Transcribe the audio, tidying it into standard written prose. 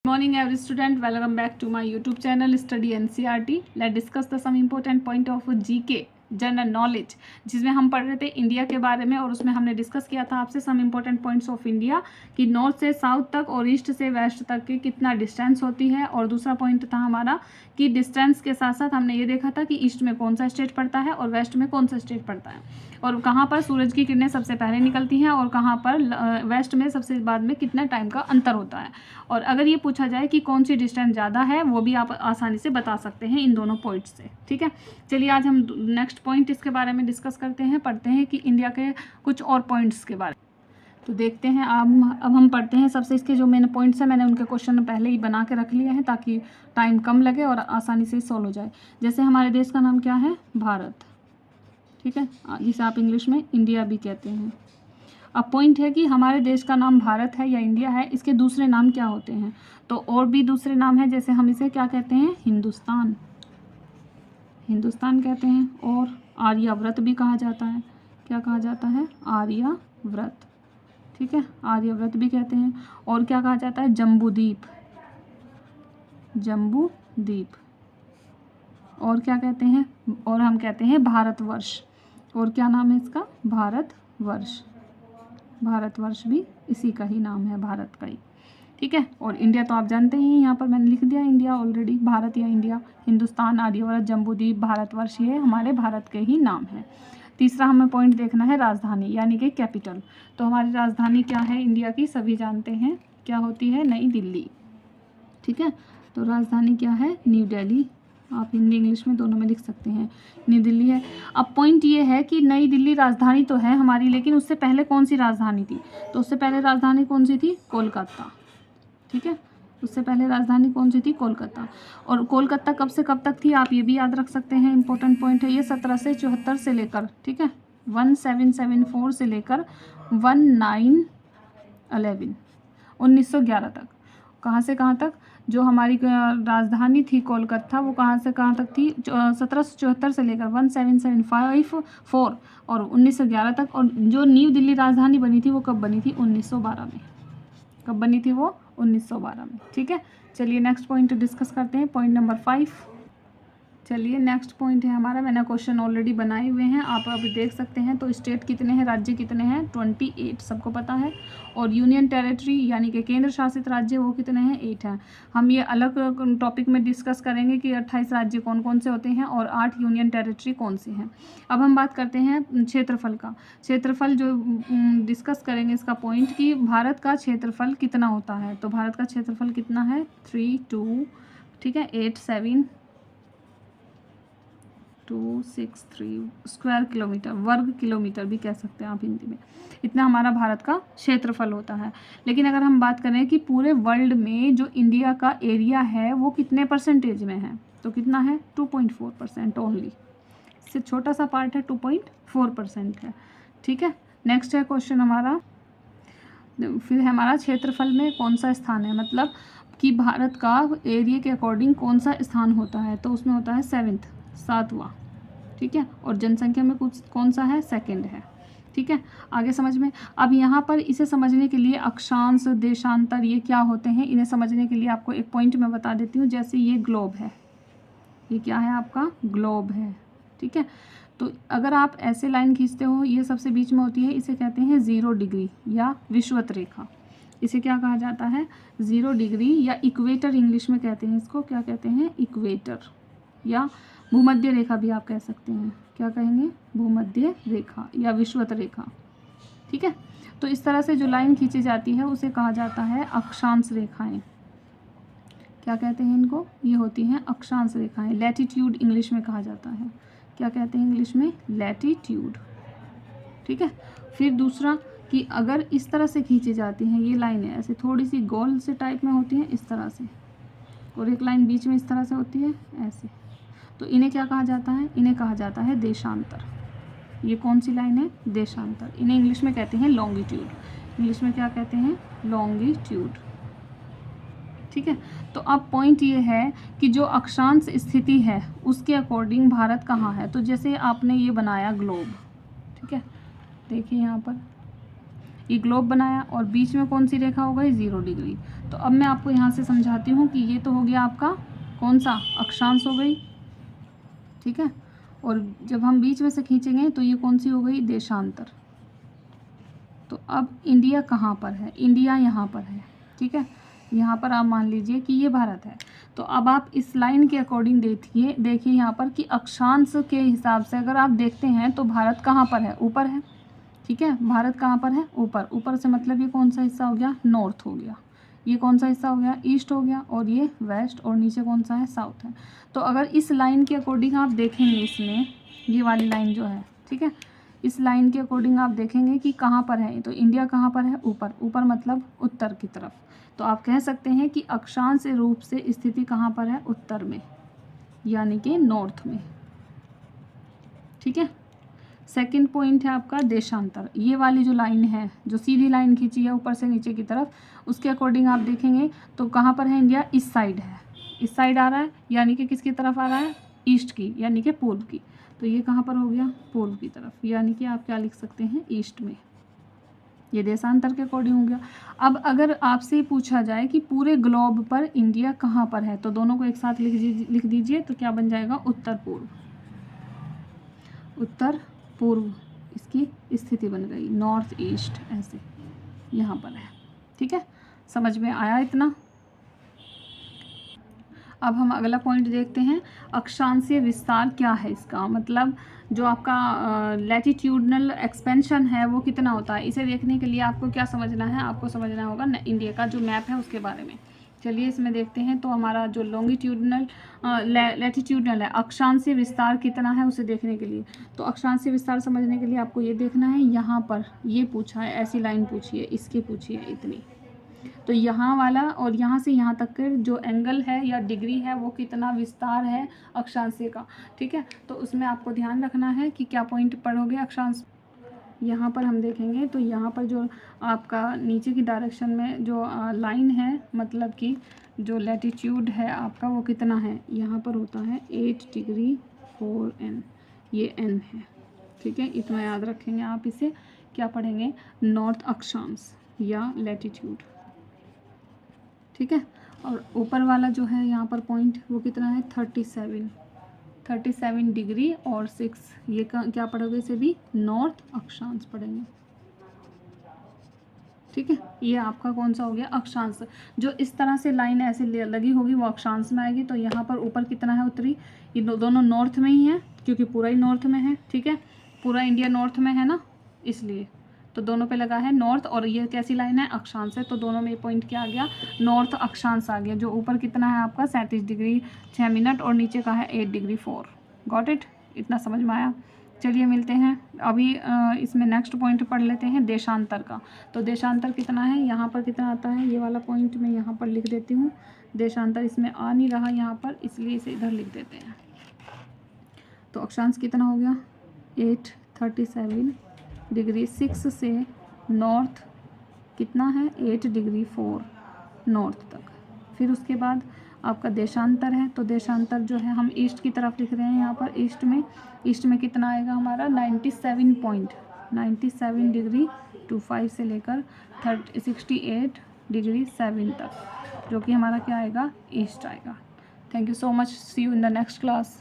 Morning every student, welcome back to my YouTube channel Study NCERT. Let's discuss the some important point of GK general knowledge, जिसमें हम पढ़ रहे थे India के बारे में और उसमें हमने डिस्कस किया था आपसे some important points of India कि नॉर्थ से साउथ तक और ईस्ट से वेस्ट तक के कितना डिस्टेंस होती है। और दूसरा पॉइंट था हमारा कि डिस्टेंस के साथ साथ हमने ये देखा था कि ईस्ट में कौन सा स्टेट पड़ता है और वेस्ट में कौन सा स्टेट पड़ता है और कहाँ पर सूरज की किरणें सबसे पहले निकलती हैं और कहाँ पर वेस्ट में सबसे बाद में कितना टाइम का अंतर होता है। और अगर ये पूछा जाए कि कौन सी डिस्टेंस ज़्यादा है वो भी आप आसानी से बता सकते हैं इन दोनों पॉइंट से। ठीक है, चलिए आज हम नेक्स्ट पॉइंट इसके बारे में डिस्कस करते हैं, पढ़ते हैं कि इंडिया के कुछ और पॉइंट्स के बारे में। तो देखते हैं अब हम पढ़ते हैं। सबसे इसके जो मैंने पॉइंट्स हैं मैंने उनके क्वेश्चन पहले ही बना के रख लिए हैं ताकि टाइम कम लगे और आसानी से सॉल्व हो जाए। जैसे हमारे देश का नाम क्या है? भारत। ठीक है, जिसे आप इंग्लिश में इंडिया भी कहते हैं। अब पॉइंट है कि हमारे देश का नाम भारत है या इंडिया है, इसके दूसरे नाम क्या होते हैं? तो और भी दूसरे नाम है, जैसे हम इसे क्या कहते हैं? हिंदुस्तान, हिंदुस्तान कहते हैं। और आर्याव्रत भी कहा जाता है। क्या कहा जाता है? आर्याव्रत। ठीक है, आर्याव्रत भी कहते हैं। और क्या कहा जाता है? जम्बूद्वीप, जम्बूद्वीप। और क्या कहते हैं? और हम कहते हैं भारतवर्ष। और क्या नाम है इसका? भारतवर्ष। भारतवर्ष भी इसी का ही नाम है, भारत का ही। ठीक है, और इंडिया तो आप जानते ही, यहाँ पर मैंने लिख दिया इंडिया ऑलरेडी। भारत या इंडिया, हिंदुस्तान, आर्यावर्त, जम्बूद्वीप, भारतवर्ष, ये हमारे भारत के ही नाम है। तीसरा हमें पॉइंट देखना है राजधानी यानी कि कैपिटल। तो हमारी राजधानी क्या है इंडिया की? सभी जानते हैं क्या होती है? नई दिल्ली। ठीक है, तो राजधानी क्या है? न्यू दिल्ली। आप हिंदी इंग्लिश में दोनों में लिख सकते हैं, न्यू दिल्ली है। अब पॉइंट ये है कि नई दिल्ली राजधानी तो है हमारी, लेकिन उससे पहले कौन सी राजधानी थी? तो उससे पहले राजधानी कौन सी थी? कोलकाता। ठीक है, उससे पहले राजधानी कौन सी थी? कोलकाता। और कोलकाता कब से कब तक थी आप ये भी याद रख सकते हैं, इंपॉर्टेंट पॉइंट है ये। 1774 से लेकर, ठीक है, 1774 से लेकर 1911 तक। कहाँ से कहाँ तक? जो हमारी राजधानी थी कोलकाता, वो कहाँ से कहाँ तक थी? 1774 से लेकर 1754 और 1911 तक। और जो न्यू दिल्ली राजधानी बनी थी वो कब बनी थी? 1912 में। कब बनी थी वो? 1912 में। ठीक है, चलिए नेक्स्ट पॉइंट डिस्कस करते हैं, पॉइंट नंबर 5। चलिए नेक्स्ट पॉइंट है हमारा, मैंने क्वेश्चन ऑलरेडी बनाए हुए हैं, आप अभी देख सकते हैं। तो स्टेट कितने हैं, राज्य कितने हैं? 28 सबको पता है। और यूनियन टेरिटरी यानी कि केंद्र शासित राज्य वो कितने हैं? 8 हैं। हम ये अलग टॉपिक में डिस्कस करेंगे कि 28 राज्य कौन कौन से होते हैं और 8 यूनियन टेरिटरी कौन से हैं। अब हम बात करते हैं क्षेत्रफल का। क्षेत्रफल जो डिस्कस करेंगे इसका पॉइंट कि भारत का क्षेत्रफल कितना होता है। तो भारत का क्षेत्रफल कितना है? 32, ठीक है, 87263 स्क्वायर किलोमीटर, वर्ग किलोमीटर भी कह सकते हैं आप हिंदी में। इतना हमारा भारत का क्षेत्रफल होता है। लेकिन अगर हम बात करें कि पूरे वर्ल्ड में जो इंडिया का एरिया है वो कितने परसेंटेज में है, तो कितना है? 2.4% ओनली। इससे छोटा सा पार्ट है, 2.4% है। ठीक है, नेक्स्ट है क्वेश्चन हमारा, फिर हमारा क्षेत्रफल में कौन सा स्थान है, मतलब कि भारत का एरिया के अकॉर्डिंग कौन सा स्थान होता है। तो उसमें होता है 7th, 7वां। ठीक है, और जनसंख्या में कुछ कौन सा है? 2nd है। ठीक है, आगे समझ में। अब यहाँ पर इसे समझने के लिए अक्षांश, देशांतर ये क्या होते हैं, इन्हें समझने के लिए आपको एक पॉइंट मैं बता देती हूँ। जैसे ये ग्लोब है, ये क्या है आपका? ग्लोब है। ठीक है, तो अगर आप ऐसे लाइन खींचते हो, ये सबसे बीच में होती है, इसे कहते हैं 0 डिग्री या विषुवत रेखा। इसे क्या कहा जाता है? 0 डिग्री या इक्वेटर इंग्लिश में कहते हैं इसको। क्या कहते हैं? इक्वेटर, या भूमध्य रेखा भी आप कह सकते हैं। क्या कहेंगे? भूमध्य रेखा या विषुवत रेखा। ठीक है, तो इस तरह से जो लाइन खींची जाती है उसे कहा जाता है अक्षांश रेखाएं। क्या कहते हैं इनको? ये होती हैं अक्षांश रेखाएं। लैटिट्यूड इंग्लिश में कहा जाता है। क्या कहते हैं इंग्लिश में? लैटिट्यूड। ठीक है, फिर दूसरा कि अगर इस तरह से खींची जाती हैं ये लाइनें, ऐसे थोड़ी सी गोल से टाइप में होती हैं इस तरह से, और एक लाइन बीच में इस तरह से होती है ऐसे, तो इन्हें क्या कहा जाता है? इन्हें कहा जाता है देशांतर। ये कौन सी लाइन है? देशांतर। इन्हें इंग्लिश में कहते हैं लॉन्गिट्यूड। इंग्लिश में क्या कहते हैं? लॉन्गिट्यूड। ठीक है, तो अब पॉइंट ये है कि जो अक्षांश स्थिति है उसके अकॉर्डिंग भारत कहाँ है। तो जैसे आपने ये बनाया ग्लोब, ठीक है, देखिए यहाँ पर ये ग्लोब बनाया और बीच में कौन सी रेखा हो गई 0 डिग्री। तो अब मैं आपको यहाँ से समझाती हूँ कि ये तो हो गया आपका कौन सा अक्षांश हो गई, ठीक है। और जब हम बीच में से खींचेंगे तो ये कौन सी हो गई देशांतर। तो अब इंडिया कहाँ पर है, इंडिया यहाँ पर है, ठीक है। यहाँ पर आप मान लीजिए कि ये भारत है। तो अब आप इस लाइन के अकॉर्डिंग देखिए यहाँ पर कि अक्षांश के हिसाब से अगर आप देखते हैं तो भारत कहाँ पर है, ऊपर है, ठीक है। भारत कहाँ पर है, ऊपर। ऊपर से मतलब ये कौन सा हिस्सा हो गया, नॉर्थ हो गया। ये कौन सा हिस्सा हो गया, ईस्ट हो गया। और ये वेस्ट, और नीचे कौन सा है, साउथ है। तो अगर इस लाइन के अकॉर्डिंग आप देखेंगे, इसमें ये वाली लाइन जो है, ठीक है, इस लाइन के अकॉर्डिंग आप देखेंगे कि कहाँ पर है। तो इंडिया कहाँ पर है, ऊपर। ऊपर मतलब उत्तर की तरफ। तो आप कह सकते हैं कि अक्षांश रूप से स्थिति कहाँ पर है, उत्तर में, यानी कि नॉर्थ में, ठीक है। सेकंड पॉइंट है आपका देशांतर। ये वाली जो लाइन है, जो सीधी लाइन खींची है ऊपर से नीचे की तरफ, उसके अकॉर्डिंग आप देखेंगे तो कहाँ पर है इंडिया, इस साइड है, इस साइड आ रहा है, यानी कि किसकी तरफ आ रहा है, ईस्ट की, यानी कि पूर्व की। तो ये कहाँ पर हो गया, पूर्व की तरफ, यानी कि आप क्या लिख सकते हैं, ईस्ट में। ये देशांतर के अकॉर्डिंग हो गया। अब अगर आपसे पूछा जाए कि पूरे ग्लोब पर इंडिया कहाँ पर है, तो दोनों को एक साथ लिख दीजिए। तो क्या बन जाएगा, उत्तर पूर्व। उत्तर पूर्व इसकी स्थिति बन गई, नॉर्थ ईस्ट ऐसे यहाँ पर है, ठीक है। समझ में आया इतना। अब हम अगला पॉइंट देखते हैं, अक्षांशीय विस्तार क्या है इसका, मतलब जो आपका लैटिट्यूडनल एक्सपेंशन है वो कितना होता है। इसे देखने के लिए आपको क्या समझना है, आपको समझना होगा इंडिया का जो मैप है उसके बारे में। चलिए इसमें देखते हैं। तो हमारा जो लॉन्गिट्यूडनल लैटिट्यूडनल है, अक्षांशीय विस्तार कितना है उसे देखने के लिए। तो अक्षांशीय विस्तार समझने के लिए आपको ये देखना है, यहाँ पर ये पूछा है, ऐसी लाइन पूछी है, इसकी पूछी है इतनी। तो यहाँ वाला और यहाँ से यहाँ तक के जो एंगल है या डिग्री है वो कितना विस्तार है अक्षांशीय का, ठीक है। तो उसमें आपको ध्यान रखना है कि क्या पॉइंट पढ़ोगे अक्षांश। यहाँ पर हम देखेंगे तो यहाँ पर जो आपका नीचे की डायरेक्शन में जो लाइन है, मतलब कि जो लैटिट्यूड है आपका वो कितना है, यहाँ पर होता है 8 डिग्री 4 n, ये n है, ठीक है। इतना याद रखेंगे आप। इसे क्या पढ़ेंगे, नॉर्थ अक्षांश या लैटिट्यूड, ठीक है। और ऊपर वाला जो है यहाँ पर पॉइंट वो कितना है 37 डिग्री और 6, ये क्या पढ़ोगे, इसे भी नॉर्थ अक्षांश पढ़ेंगे, ठीक है। ये आपका कौन सा हो गया, अक्षांश। जो इस तरह से लाइन ऐसे लगी होगी वो अक्षांश में आएगी। तो यहाँ पर ऊपर कितना है, उत्तरी, ये दोनों नॉर्थ में ही है क्योंकि पूरा ही नॉर्थ में है, ठीक है। पूरा इंडिया नॉर्थ में है ना, इसलिए तो दोनों पे लगा है नॉर्थ। और ये कैसी लाइन है, अक्षांश है। तो दोनों में पॉइंट क्या आ गया, नॉर्थ अक्षांश आ गया। जो ऊपर कितना है आपका 37 डिग्री 6 मिनट और नीचे का है 8 डिग्री 4। गॉट इट, इतना समझ में आया। चलिए मिलते हैं अभी इसमें नेक्स्ट पॉइंट पढ़ लेते हैं देशांतर का। तो देशांतर कितना है, यहाँ पर कितना आता है, ये वाला पॉइंट मैं यहाँ पर लिख देती हूँ। देशांतर इसमें आ नहीं रहा यहाँ पर, इसलिए इसे इधर लिख देते हैं। तो अक्षांश कितना हो गया 837 डिग्री 6 से नॉर्थ कितना है 8 डिग्री 4 नॉर्थ तक। फिर उसके बाद आपका देशांतर है। तो देशांतर जो है हम ईस्ट की तरफ लिख रहे हैं यहाँ पर। ईस्ट में कितना आएगा हमारा 97 डिग्री 25 से लेकर 68 डिग्री 7 तक, जो कि हमारा क्या आएगा, ईस्ट आएगा। Thank you so much, see you in the next class.